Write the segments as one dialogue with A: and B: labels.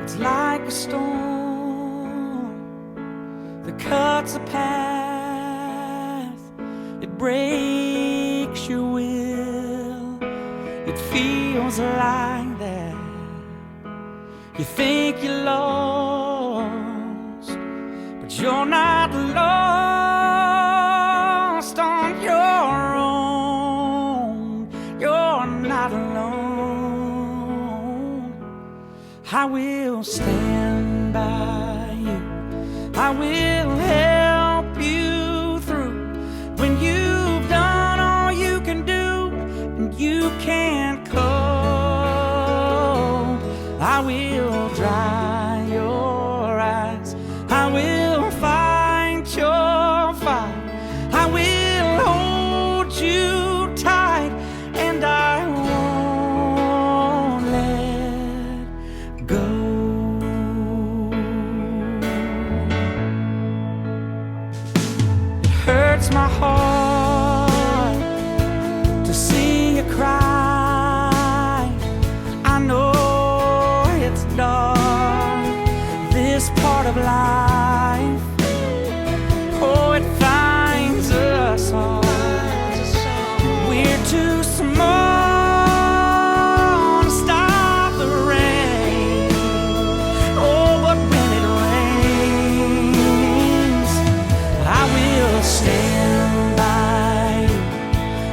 A: It's like a storm that cuts a path. It breaks your will. It feels like that. You think you're lost, but you're not lost on your own. You're not alone. I will stand by you. I will help you through when you've done all you can do and you can't cope. I will dry your eyes. I will fight your fight. I will hold you tight, and I won't let go. It hurts my heart to see you cry. I know it's dark, this part of life. Oh, it finds us all. We're too small to stop the rain. Oh, but when it rains, I will stand by you.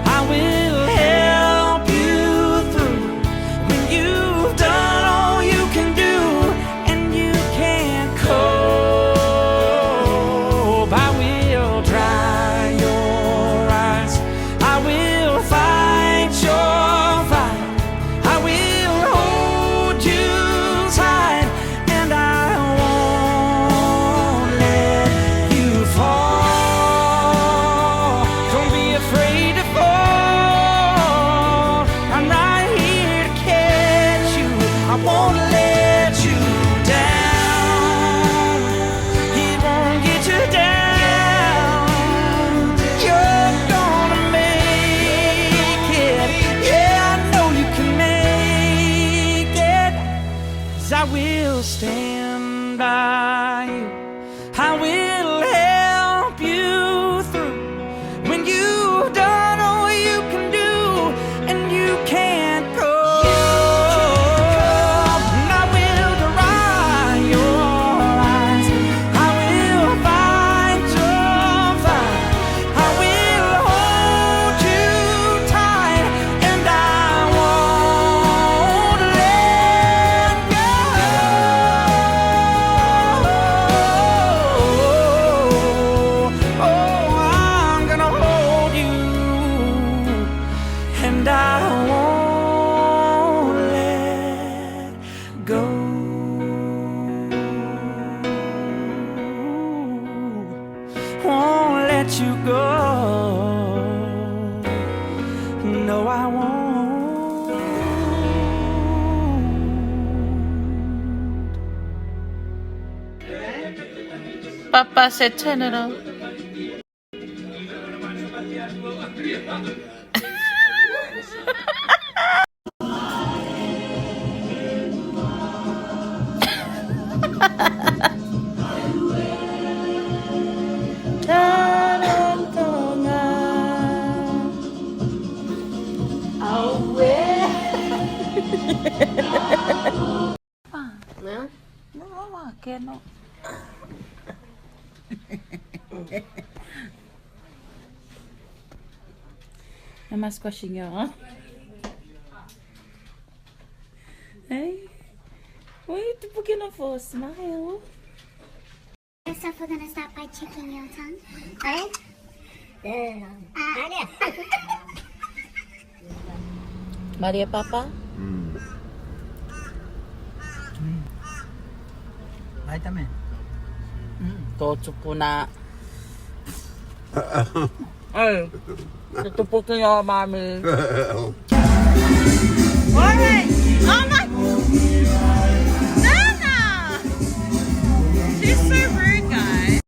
A: I will help you through when you've done all you can do and you can't cope. I will dry your eyes. I will fight your fight. I will hold you tight, and I won't let you fall. Don't be afraid to fall. I'm right here to catch you. I won't let you down. It won't get you down. You're gonna make it. Yeah, I know you can make it. 'Cause I will stand by you. I will help you through when you've done all you can do and you can't go. And I will dry your eyes. I will fight your fight. I will hold you tight, and I won't let go. Oh, I'm gonna hold you, and I won't let go. Won't let you go. No, I won't.
B: Papa said turn it on.
C: No?
B: No, que no. Am I squashing your arm? Hey? Wait, por que não for? Smile.
D: First off, we're gonna start by checking your tongue. Alright?
B: Maria Papa?
A: Vitamin.
B: Tocho po na. Ay, ito po kayo, mami. Alright! Oh my! Nana! She's so rude, guys.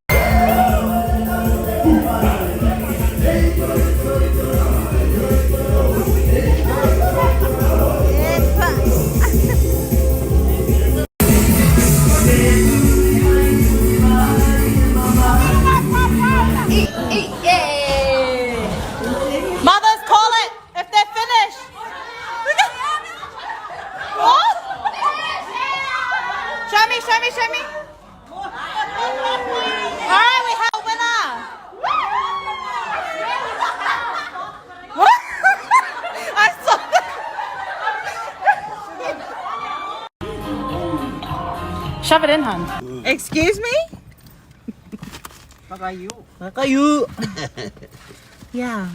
C: Shove it in, hon. Excuse me? Kayu. Yeah.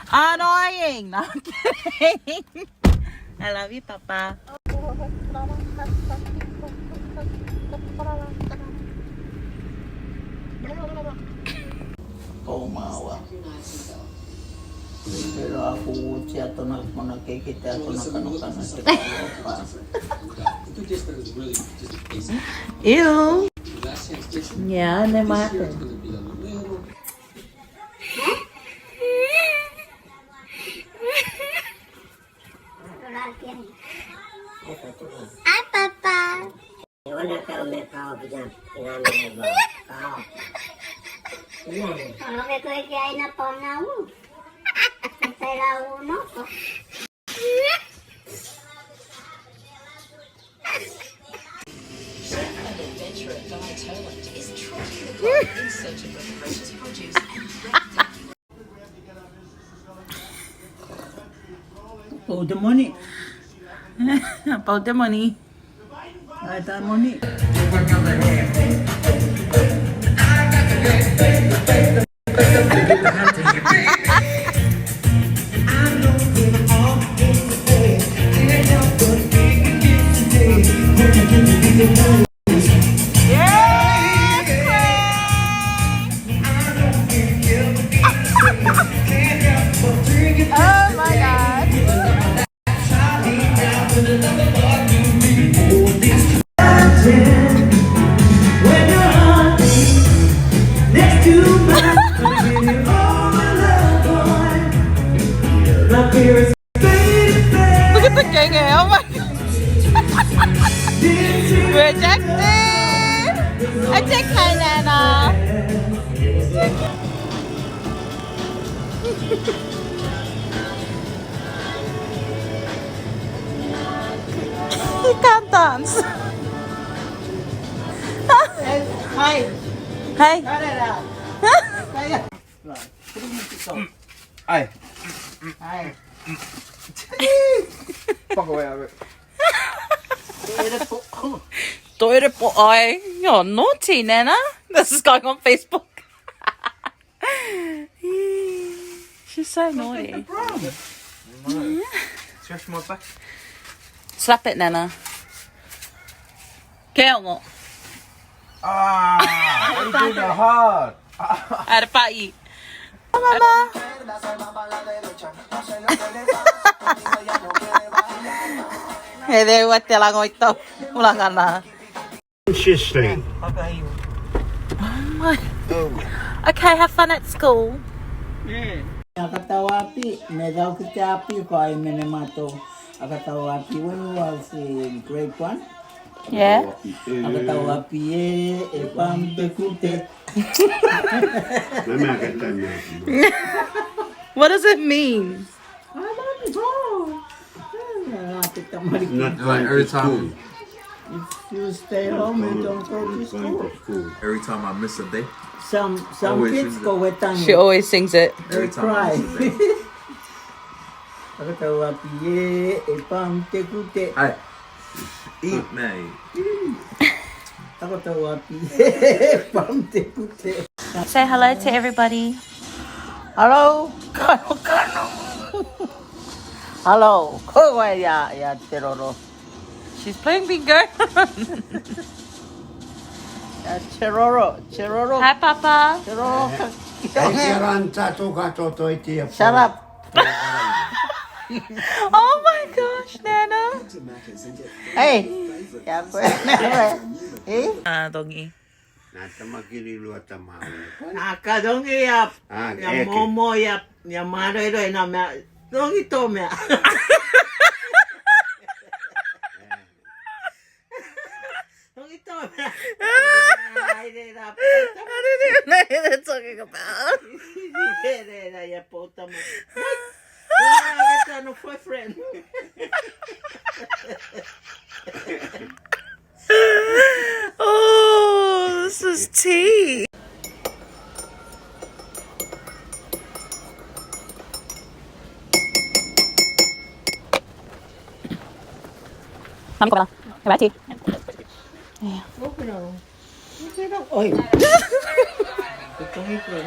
C: Annoying. No, I'm kidding. I love you, Papa. Kaumawa. Pero ako siya ito na nakikita ako na kanukan sa pa. Ew. Yeah, no matter.
D: Hi, Papa. Kalau kayak kue kiai na po na u. Saya uno.
C: Oh, the money. About the money. The money. Oh my God. Look at the gang, oh my God. Rejected. Reject hi, Nana. He can't dance. Hi. Hi.
B: Ay.
C: Hi.
B: Fuck away of it.
C: Toilet boy. You're naughty, Nana. This is going on Facebook. She's so naughty.
B: Scratch my back.
C: Slap it, Nana. Kaya
B: Ah, what are you doing that hard?
C: Ada pai. Mama. Hei, what lang ito. Wala ka na.
E: Insisting.
C: Okay, have fun at school.
F: Akatawapi, medal kitapi ko ay menemato. Akatawapi when you was in grade 1.
C: Yeah.
F: Akatawapi pam tekute.
E: Mä kätän näin.
C: What does it mean?
E: Not
B: Like every time.
F: If you stay home and don't go to school.
B: Every time I miss a day.
F: Some
B: Always
F: kids
B: sing
F: go with them.
C: She always sings it.
F: They
B: Every time I
F: cry.
B: miss a day.
F: Akatawapi pam tekute.
B: Hey, eat man.
F: Akatawapi pam tekute.
C: Say hello to everybody. Hello. Hello. Oh, yeah, Teroro. She's playing bingo. Cheroro. Hi, Papa. Cheroro.
E: Ei se rantaa tukato toi tie.
F: Shut up.
C: Oh my gosh, Nana.
F: Hey.
C: Dongi.
E: Näitä mä kiriluotamaan.
F: Nakadongi ya.
E: Ah,
F: Ya
E: eke.
F: momo ya marero na me. Dongi to me. Dongi to me.
C: I didn't even know who they're talking about.
F: Ya puta me. No fue friend.
C: Oh, this is tea. Mami ko pala. Diba, tea?
F: Okay lang. Okay lang. Oy! Itong ito.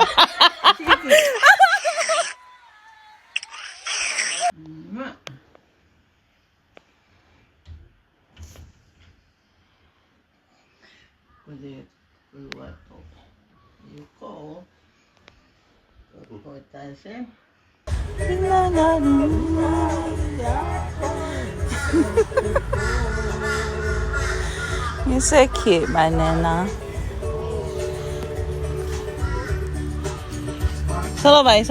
F: Pwede, keluar tu. Yuko. Potassium.
C: You're so cute, my Nana. Solo bye.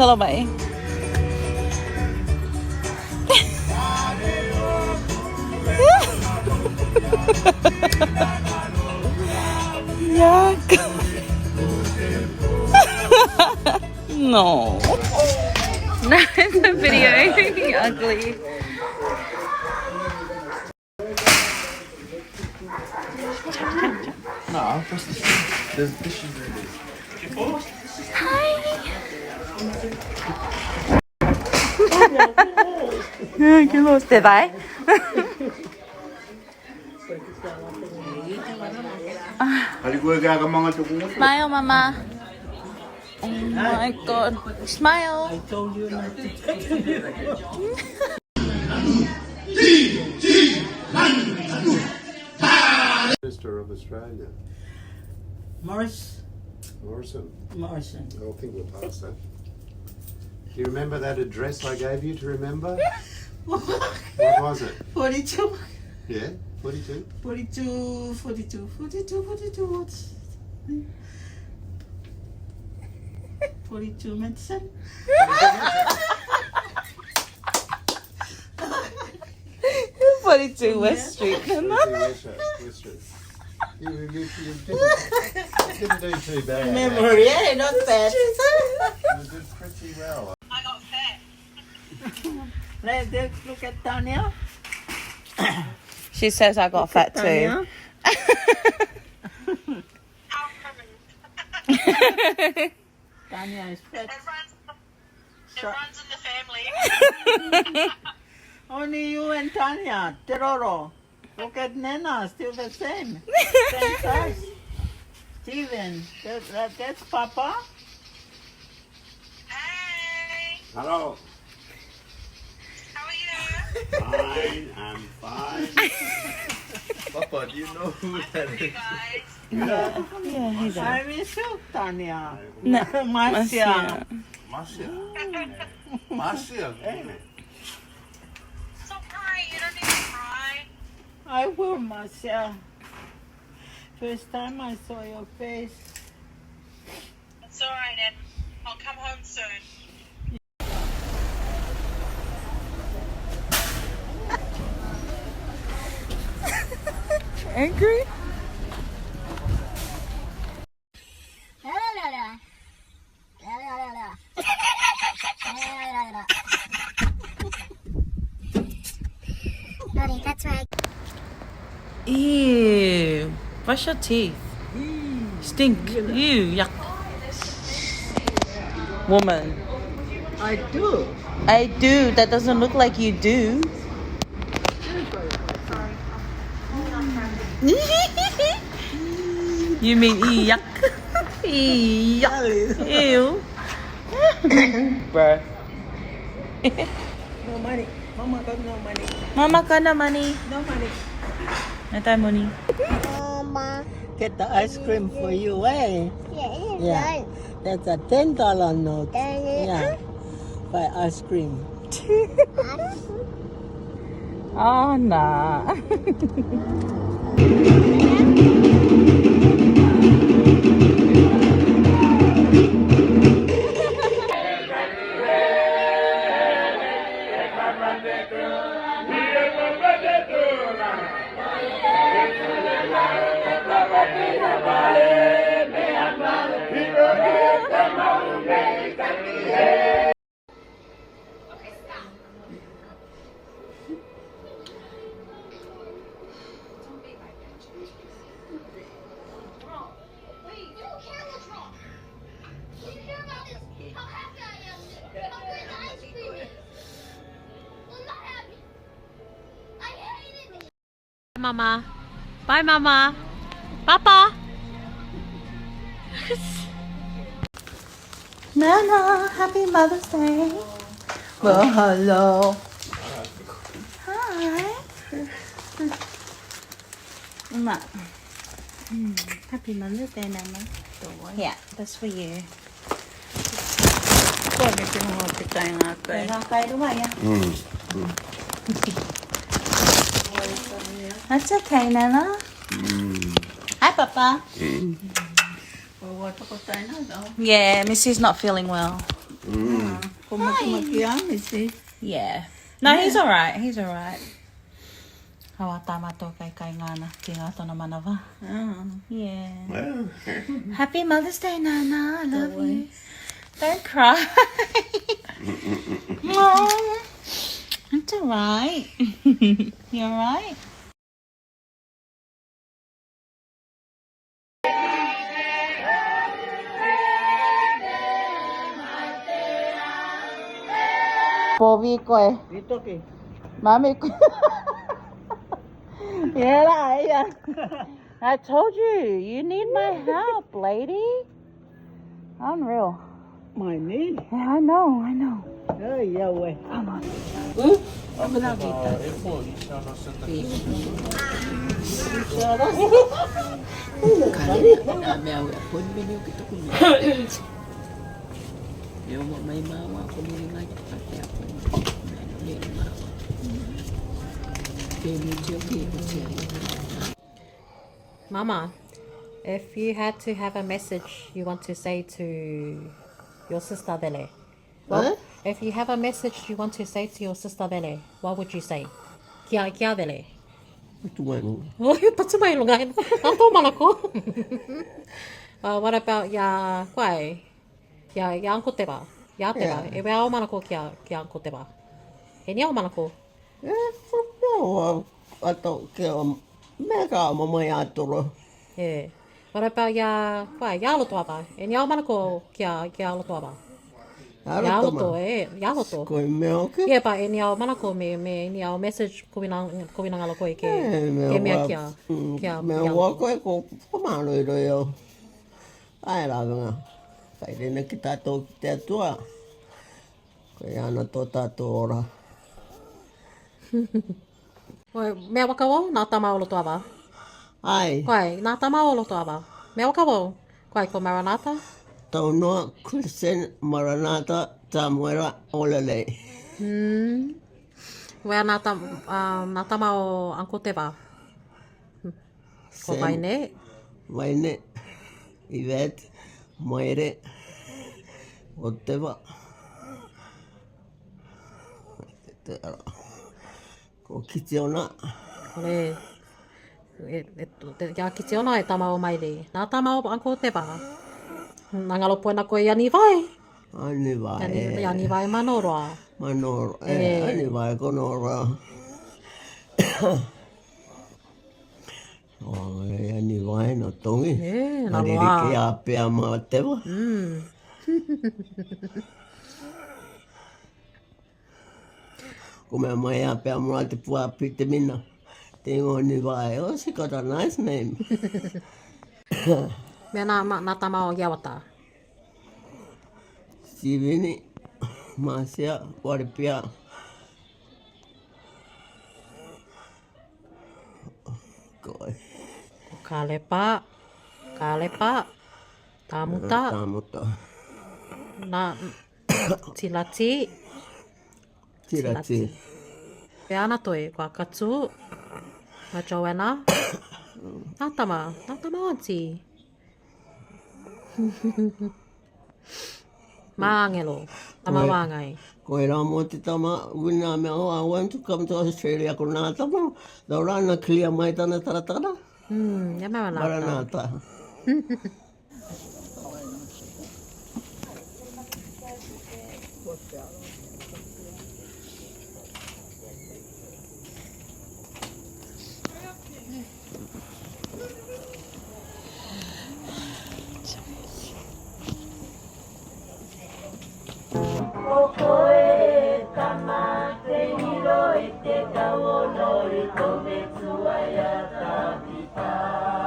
C: Yuck. No. No, it's a video. You're ugly.
B: No, press the there's dishes ready.
C: Say bye.
E: Halikuya ka mga tukungot.
C: Smile, Mama. Oh my God. Smile.
F: I told you not to take
E: Minister of Australia.
F: Morrison.
E: Morrison.
F: Morrison.
E: I think we'll pass that. Do you remember that address I gave you to remember? What was it?
F: 42.
E: Yeah? 42?
F: 42. What's 42 medicine?
C: 42 West Street.
E: 42 West Street. You didn't do too bad.
F: Memory, eh? Not bad.
E: You did pretty well.
F: Let's look at Tanya.
C: She says I got fat too.
F: Tanya. Tanya is fat.
G: It runs in the family.
F: Only you and Tanya. Teroro. Look at Nana, still the same. Same size. Steven, that's Papa.
G: Hey,
E: Hello.
G: how are you?
E: Fine, I'm fine.
B: Papa, do you know who that
G: You
B: is?
G: guys.
C: Yeah, he's
F: I miss you, Tanya.
C: No,
F: Marcia.
B: Marcia. Marcia.
G: Stop crying. You don't need to cry.
F: I will, Marcia. First time I saw your face.
G: It's alright, Ed. I'll come home soon.
C: angry.
D: Naughty, that's right.
C: Ew. Brush your teeth. Stink. Ew. Yuck. Woman.
F: I do.
C: I do. That doesn't look like you do. You mean yuck? Yuck. Ew. Bruh.
F: No money. Mama got no money.
C: Mama ka na money.
F: No money.
C: Na tayo money.
D: Mama.
F: Get the ice cream for you, eh?
D: Yeah,
F: Yeah. That's a $10 note. Yeah. Buy ice cream.
C: Oh, nah.
H: Mama. Bye, Mama.
C: Papa. Nana, happy Mother's Day. Well, hello. Hi. Ma. Happy Mother's Day, Nana. Yeah, that's for you.
F: Pwede kinuha tayo nga kayo.
C: Nakakay naman yan. That's okay, Nana. Hi, Papa.
F: Wato ko tayo na daw.
C: Yeah, Missy's not feeling well.
F: Kumakiyami si.
C: Yeah. No, he's alright. He's alright. Hawa tama to kay ngana. Kinga to naman na ba? Yeah.
E: Well,
C: Happy Mother's Day, Nana. I love you. Don't cry. Mom. It's alright. You alright? Bobby ko
F: Dito ki.
C: Mami ko. Yeah. I told you, you need my help, lady. Unreal.
F: My knee.
C: Yeah, I know.
F: Ay, yawe.
C: Come on. Mama, if you had to have a message you want to say to your sister Bele, well, if you have a message you want to say to your sister Bele, what would you say? Kia Bele. Oh, you put my lungain. Nato malako. What about ya kwai? Ya uncle teba. Ya teba. E wea o manako kia uncle teba. E ni o manako.
F: Ato ke o mega o mamai atoro.
C: Yeah. What about ya kwai? Ya lotoa ba. E ni o manako kia lotoa ba. Ya loto ya loto.
F: Ko meo ke.
C: Yeah, but e ni o manako me ni o message kubina ngalo ko ke mea kia.
F: Meo wa ko ko malo ro yo. Ai la nga. Kai rena ki tato te atua. Ko ia na to tato ora.
C: Oi, mea waka wo na tama o lotoa ba.
F: Ai.
C: Kwai, na tama o lotoa ba. Mea waka wo. Kwai ko Maranatha.
F: Tau noa Christian Maranatha Tamuera Olele.
C: Wea na tama o Uncle Teva. Ko Vaine.
F: Vaine. Yvette. Moire. O Teva. Ko Kitiona.
C: Ole. Ya Kitiona e tama o Maile. Na tama o Uncle Teva. Nangalo poe na koe yani vai.
F: Ani vai.
C: Yani vai manoroa.
F: Manoro. Ani vai konora. Oh, ani vai no tongi.
C: Na
F: Ani
C: loa.
F: rike a pea ma Teva. Ko mea mai a pea mua te pua pite mina. Te ngoni vai. Oh, she got a nice name.
C: Mea na tama o Iawata.
F: Sivini. Masia. Waripia. Koi.
C: Kalepa. Tamuta.
F: Tamuta.
C: Na Tilati.
F: Tirati.
C: Pe ana toi, kua Katsu. Na Joanna. Nā tama auntie. Maangelo. Tama wāngai.
F: Ko e rā mō te tama, wina mea o, I want to come to Australia ko nā tama. Nā rāna clear mai tāna taratara.
C: Ya Maranatha.
F: Maranatha.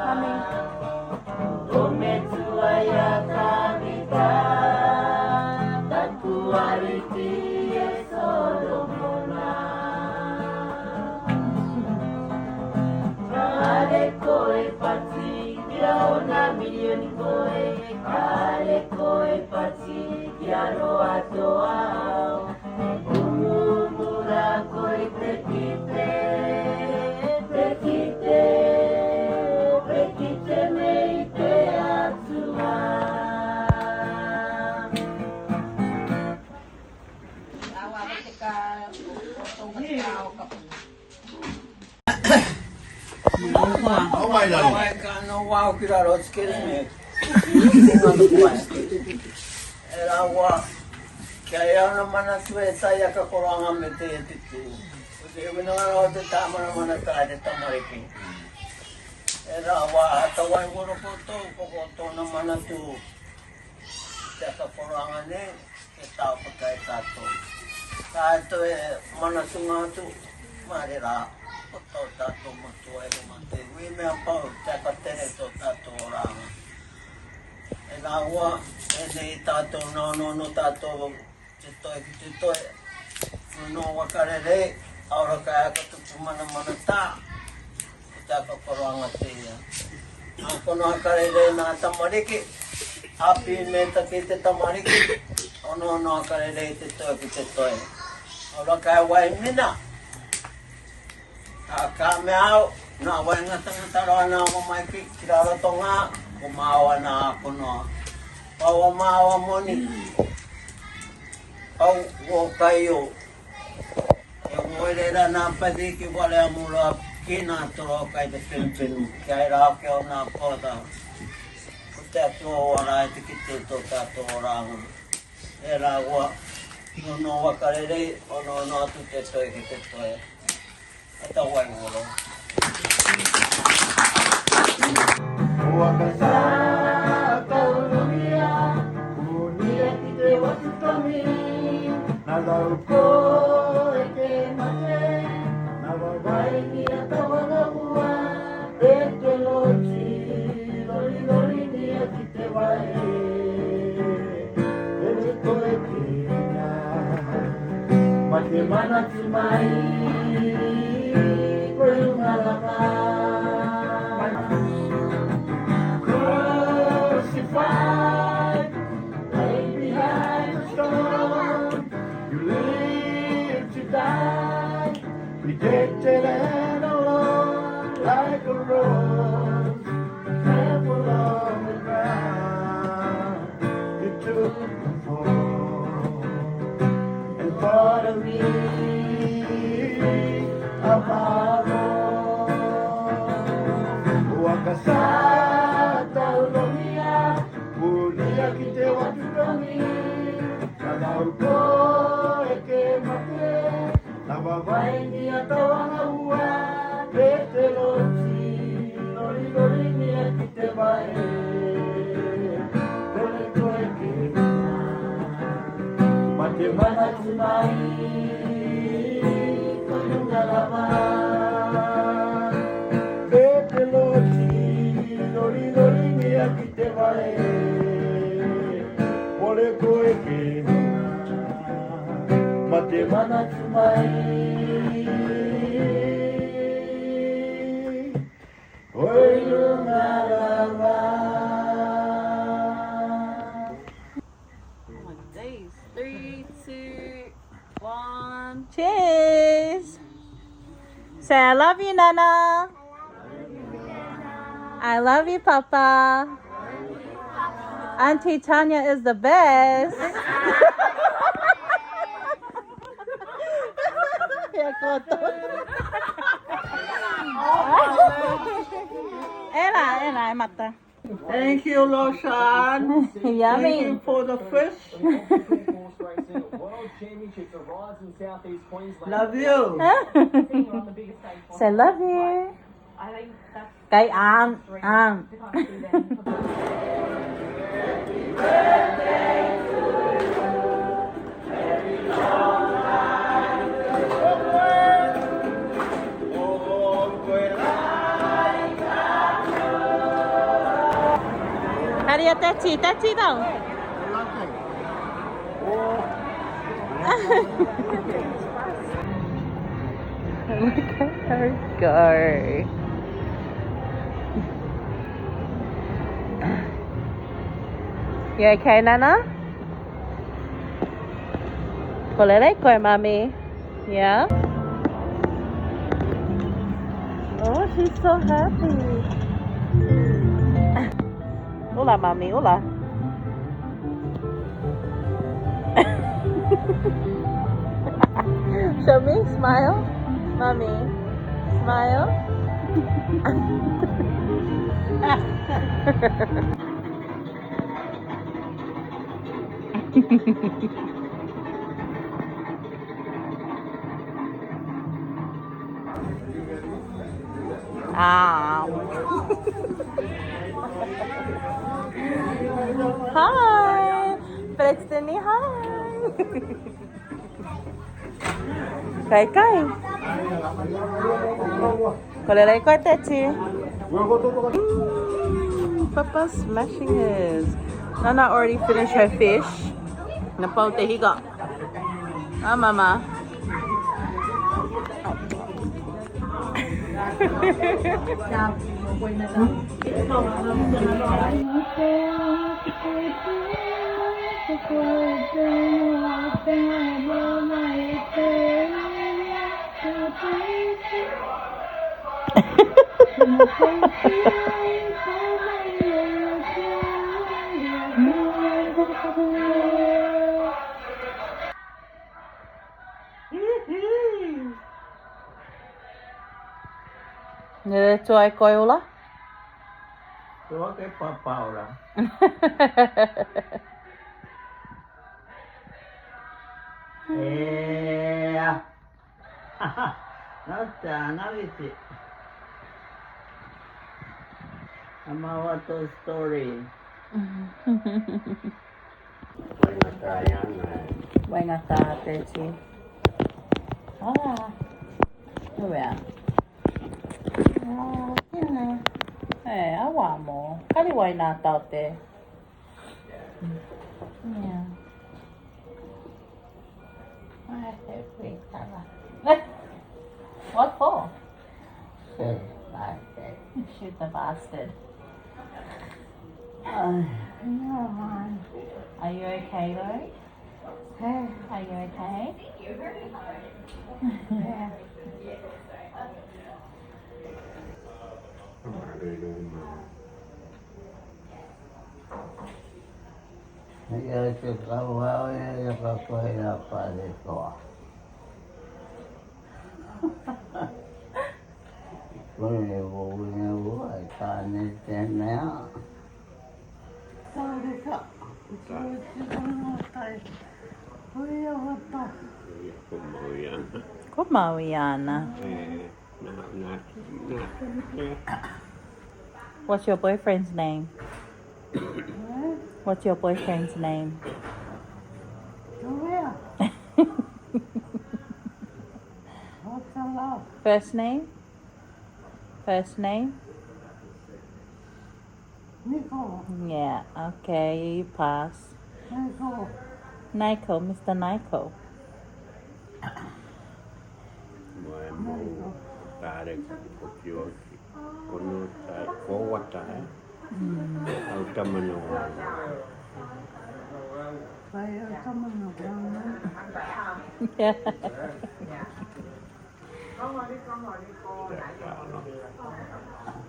C: Mami.
E: Oh my God.
F: Wow, kira ro tsukeru ne. Era wa kaya na mana sueta ya ka koranga mete titu. Ube na ro te tamara mana ta de tamariki. Era wa tawa ngoro poto na mana tu. Ya ka koranga ne eta pakai tato. Tato e mana sunga tu marera. Poto tato matu e mate. We me apa ta ka tere to tato oranga. Era wa ene tato no tato chito no wakare re ahora kaya ka tu mana ta ta ka koranga te ya ako no akare re na tamariki api me ta kite tamariki ono no akare re te to ahora kaya wai mina aka me au na wai ngata ngata na mo mai ki kirara tonga kumawa na ako no pawa mawa moni au wo kayo e moirera na padi ki wale amura kina toro kai de pin kai ra ke na poda uta to ora te kite to ta to ora era wa no wa karere ono no tu te to e te to e ata wa ngoro
E: Ua kasa kaurunia, unia kite watu kami. Nalauko eke mate, nawawai ni atawagahua. Eke lochi, lori ni akite wae. Eke eke na, mate mana tumai, koe ungalama. Crucified, lay behind the stone. You live to die, rejected and alone, like a rose trampled on the ground. You took the fall and thought of me, of my own. Wakasata ulonia, ulia kite watu kami. Nalauko eke mate, nawawai ni atawanga ua. Pete lochi, lori ni akite wae. Pele ko eke mate mana tumai, koyunga lama. Pete lochi, lori ni akite wae. Pole ko eke mate mana tumai. Koyunga lama.
C: Oh my days. 3, 2, 1. Cheers. Say I love you, Nana. I love you, Papa. Auntie Tanya is the best. Ela, mata.
F: Thank you, Loshan. Thank
C: Yummy.
F: you for the fish. Love you.
C: Say love you. Cái ăn. Maria Tati đâu? Look at her go. You okay, Nana? Poleleco, Mommy. Yeah? Oh, she's so happy. Hola, Mommy. Hola. Show me, smile. Mommy, smile. Hi, Predstini, hi. Kai. Kolelai ko teti. Papa's smashing his. Nana already finished her fish. Napote he got. Ah, Mama. Nere tuai koiula?
F: Tuo ke papaura. Nasta, naviti. Amawato story.
C: Waingata teti. Ah. Hyvä. Awamo. Kali wainata ote. Yeah. What for? Shoot the bastard. Are you okay, Lori? Are you okay?
F: Iya suka wow ya apa itu. Boleh boleh tanya tanya.
C: Kumauiana. What's your boyfriend's name? What's your boyfriend's name? First name? First name?
F: Nico.
C: Yeah, okay, you pass. Nico, Mr. Nico. Yeah.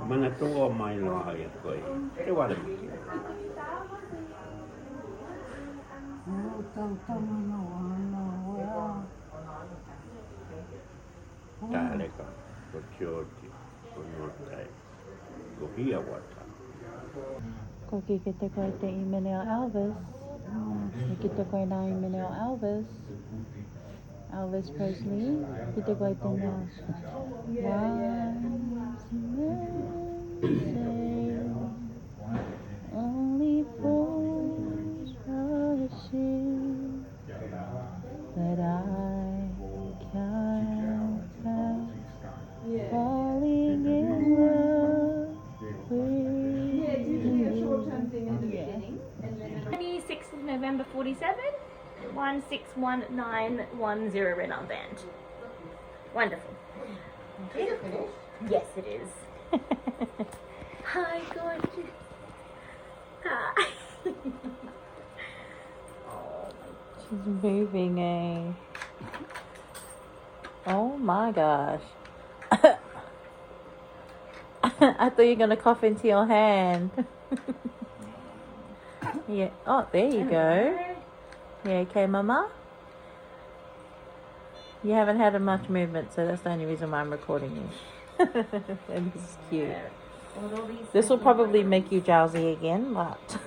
E: Mana tuo mailo ajat koi. Ei valmiiksi. Tääleka, kotioti, konnotai, kohia vuotta.
C: Koki kita koi te imeneo Elvis. Kita koi na imeneo Elvis. Elvis Presley. Kita koi te na. Only fools rush in, but I can't help falling in love with you.
H: 26th of November 47, 161910 Renan Band. Wonderful. Yes, it is. Hi, gorgeous. Hi.
C: She's moving, eh? Oh my gosh. I thought you were going to cough into your hand. Yeah. Oh, there you go. You okay, Mama? You haven't had much movement, so that's the only reason why I'm recording you. And this is cute. This will probably make you drowsy again, but...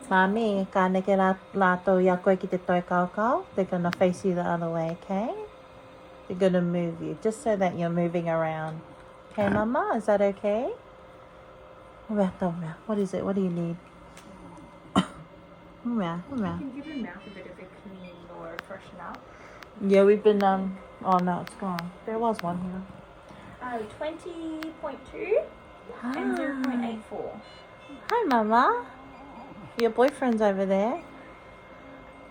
C: Mami, ka neke lātou ia koe ki te toi kaukau. They're going to face you the other way, okay? They're going to move you, just so that you're moving around. Okay, Mama? Is that okay? What is it? What do you need?
H: You can give your mouth a bit of a clean or freshen up.
C: Yeah, we've been, oh no, it's gone. There was one here.
H: 20.2 and 0.84.
C: Hi, Mama. Your boyfriend's over there.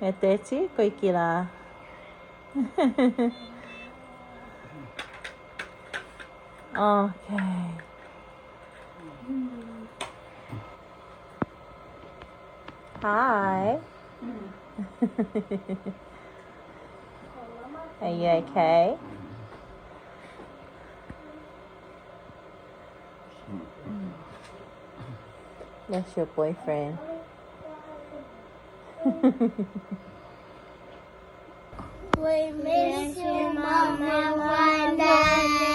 C: E tēti, koe ki rā. Okay. Hi. Are you okay? That's your boyfriend.
D: We miss you, Mama Wanda.